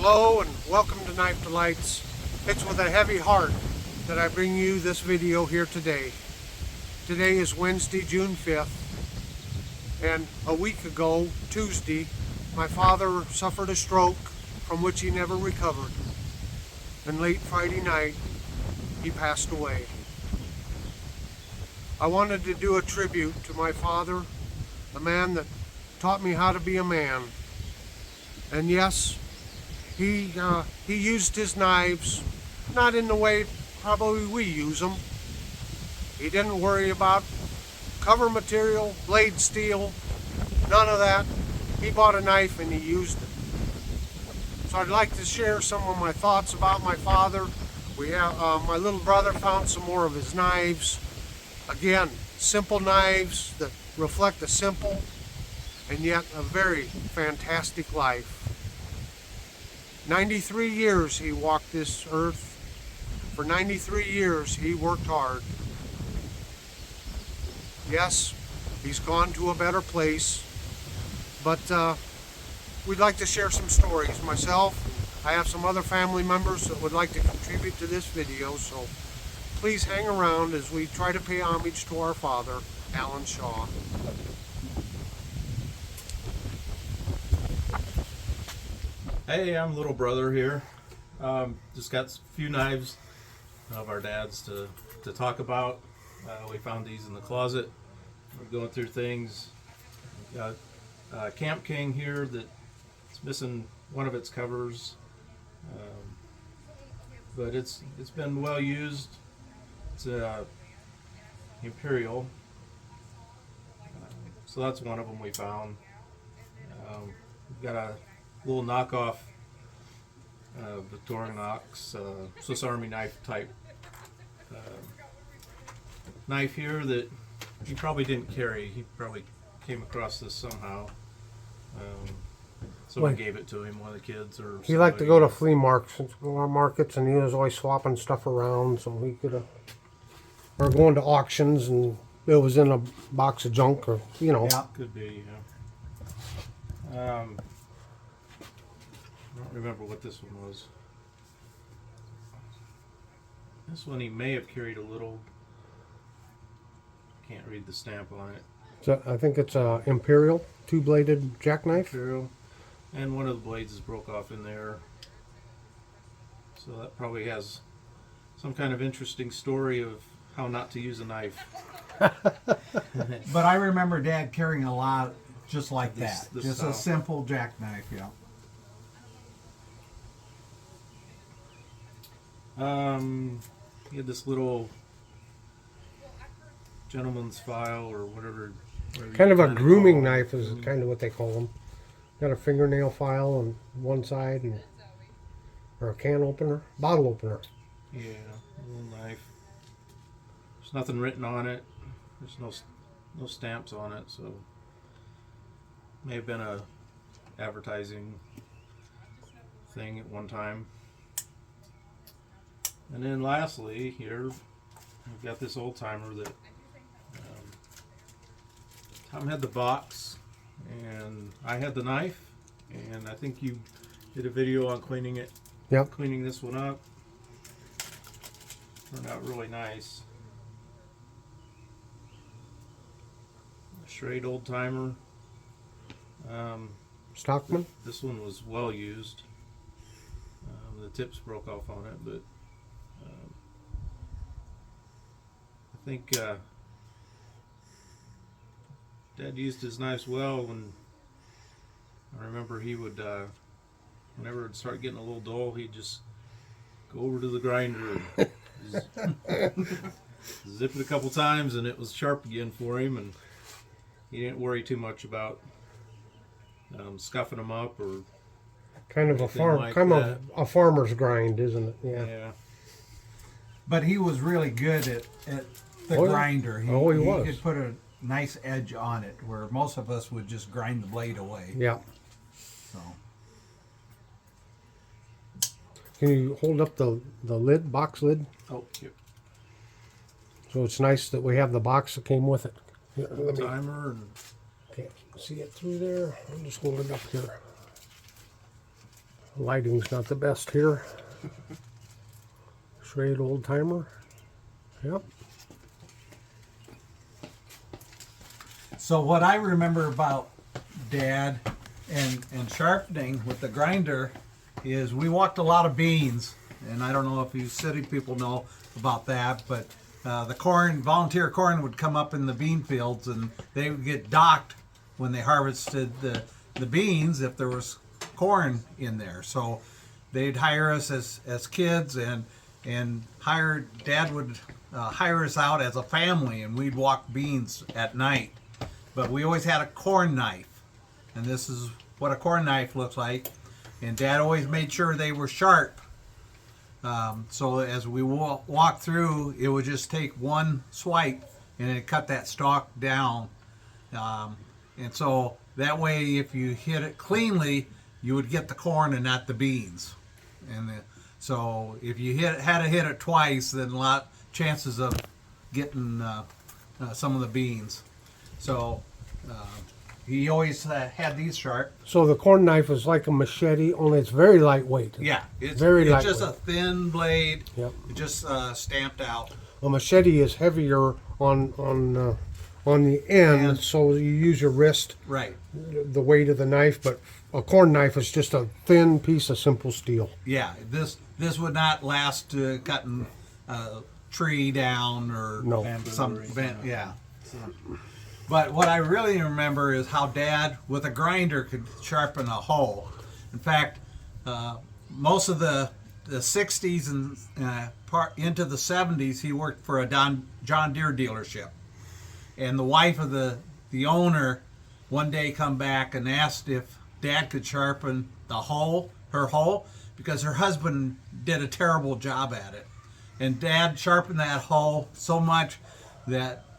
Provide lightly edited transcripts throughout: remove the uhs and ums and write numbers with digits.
Hello and welcome to Knife Delights. It's with a heavy heart that I bring you this video here today. Today is Wednesday, June 5th, and a week ago, Tuesday, my father suffered a stroke from which he never recovered. And late Friday night, he passed away. I wanted to do a tribute to my father, the man that taught me how to be a man. And yes, he used his knives, not in the way probably we use them. He didn't worry about cover material, blade steel, none of that. He bought a knife and he used it. So I'd like to share some of my thoughts about my father. We have my little brother found some more of his knives. Again, simple knives that reflect a simple and yet a very fantastic life. 93 years he walked this earth. For 93 years he worked hard. Yes, he's gone to a better place, but we'd like to share some stories. Myself, I have some other family members that would like to contribute to this video, so please hang around as we try to pay homage to our father, Alan Shaw. Hey, I'm little brother here. Just got a few knives of our dad's to talk about. We found these in the closet. We're going through things. We've got Camp King here that's missing one of its covers, but it's been well used. It's Imperial, so that's one of them we found. We've got a little knockoff Victorinox Swiss Army knife type knife here that he probably didn't carry. He probably came across this somehow. Someone gave it to him, one of the kids or He liked to go to flea markets, and he was always swapping stuff around, so he could have, or going to auctions and it was in a box of junk, or Yeah, could be. Yeah. I don't remember what this one was. This one he may have carried a little. Can't read the stamp on it. So I think it's a Imperial two-bladed jackknife. Imperial, and one of the blades is broke off in there. So that probably has some kind of interesting story of how not to use a knife. But I remember Dad carrying a lot just like that. Just style. a simple jackknife, yeah. He had this little gentleman's file or whatever Kind of a you grooming call it. knife is kind of what they call them. Got a fingernail file on one side, and or a can opener, bottle opener. Yeah, a little knife. There's nothing written on it. There's no stamps on it, so may have been a advertising thing at one time. And then lastly, here we've got this old timer that Tom had the box, and I had the knife, and I think you did a video on cleaning it. Yep. Cleaning this one up. Turned out really nice. A Schrade old timer. Stockman. This one was well used. The tips broke off on it, but I think Dad used his knives well. When I remember he would, whenever it would start getting a little dull, he'd just go over to the grinder and zip it a couple times, and it was sharp again for him, and he didn't worry too much about scuffing them up or Kind of a farmer's grind, isn't it? yeah. But he was really good at the Oh, yeah. grinder. He was. could put a nice edge on it, where most of us would just grind the blade away. Yeah. So Can you hold up the lid, box lid? Oh, yep. So it's nice that we have the box that came with it. Here, let me, Timer and can't see it through there. I'll just hold it up here. Lighting's not the best here. Straight old timer. Yep. So what I remember about Dad and sharpening with the grinder is we walked a lot of beans, and I don't know if you city people know about that, but the volunteer corn would come up in the bean fields, and they would get docked when they harvested the beans if there was corn in there. So they'd hire us as kids, and Dad would hire us out as a family, and we'd walk beans at night. But we always had a corn knife, and this is what a corn knife looks like. And Dad always made sure they were sharp. So as we walk through, it would just take one swipe, and it cut that stalk down. And so that way, if you hit it cleanly, you would get the corn and not the beans. So if you had to hit it twice, then a lot chances of getting some of the beans. So he always had these sharp. So the corn knife is like a machete, only it's very lightweight. Yeah, it's lightweight. just a thin blade. Yep. Just stamped out. A machete is heavier on the end, so you use your wrist, Right. the weight of the knife. But a corn knife is just a thin piece of simple steel. Yeah, this would not last cutting a tree down or No. some yeah. But what I really remember is how Dad, with a grinder, could sharpen a hoe. In fact, most of the 60s and part into the 70s, he worked for a John Deere dealership. And the wife of the owner one day come back and asked if Dad could sharpen her hoe, because her husband did a terrible job at it. And Dad sharpened that hoe so much that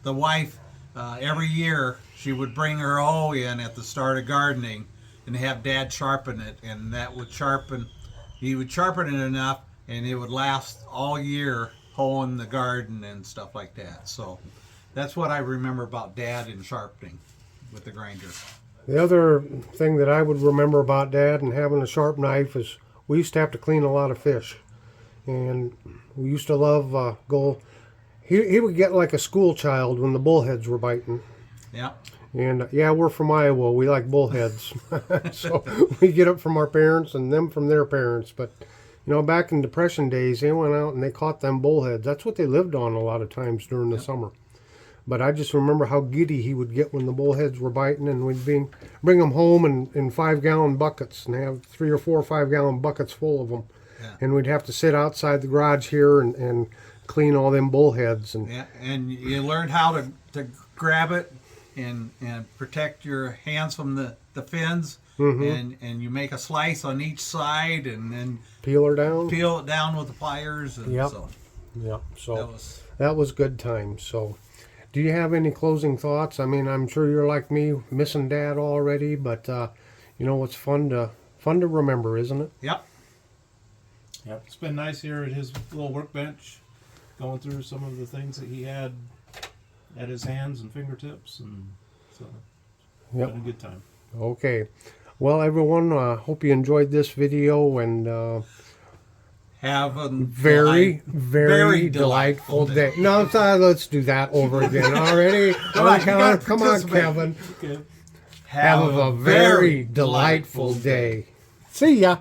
the wife, every year, she would bring her hoe in at the start of gardening and have Dad sharpen it, and he would sharpen it enough, and it would last all year hoeing the garden and stuff like that. So that's what I remember about Dad and sharpening with the grinder. The other thing that I would remember about Dad and having a sharp knife is we used to have to clean a lot of fish, and we used to love go. He would get like a school child when the bullheads were biting. Yeah. And yeah, we're from Iowa. We like bullheads. So we get it from our parents and them from their parents. But, you know, back in Depression days, they went out and they caught them bullheads. That's what they lived on a lot of times during the summer. But I just remember how giddy he would get when the bullheads were biting, and we'd bring them home in 5-gallon buckets and have 3 or 4 5-gallon buckets full of them. Yeah. And we'd have to sit outside the garage here and clean all them bullheads. And you learned how to grab it and protect your hands from the fins. Mm-hmm. And you make a slice on each side and then peel it down with the pliers. And yep. So that was good times. So do you have any closing thoughts? I mean, I'm sure you're like me, missing Dad already, but you know, it's fun to remember, isn't it? Yep. It's been nice here at his little workbench, going through some of the things that he had at his hands and fingertips, and so it's been a good time. Okay. Well, everyone, hope you enjoyed this video, and have a very delightful day. No, let's do that over again already. Come on, Kevin. Okay. Have a very delightful day. See ya.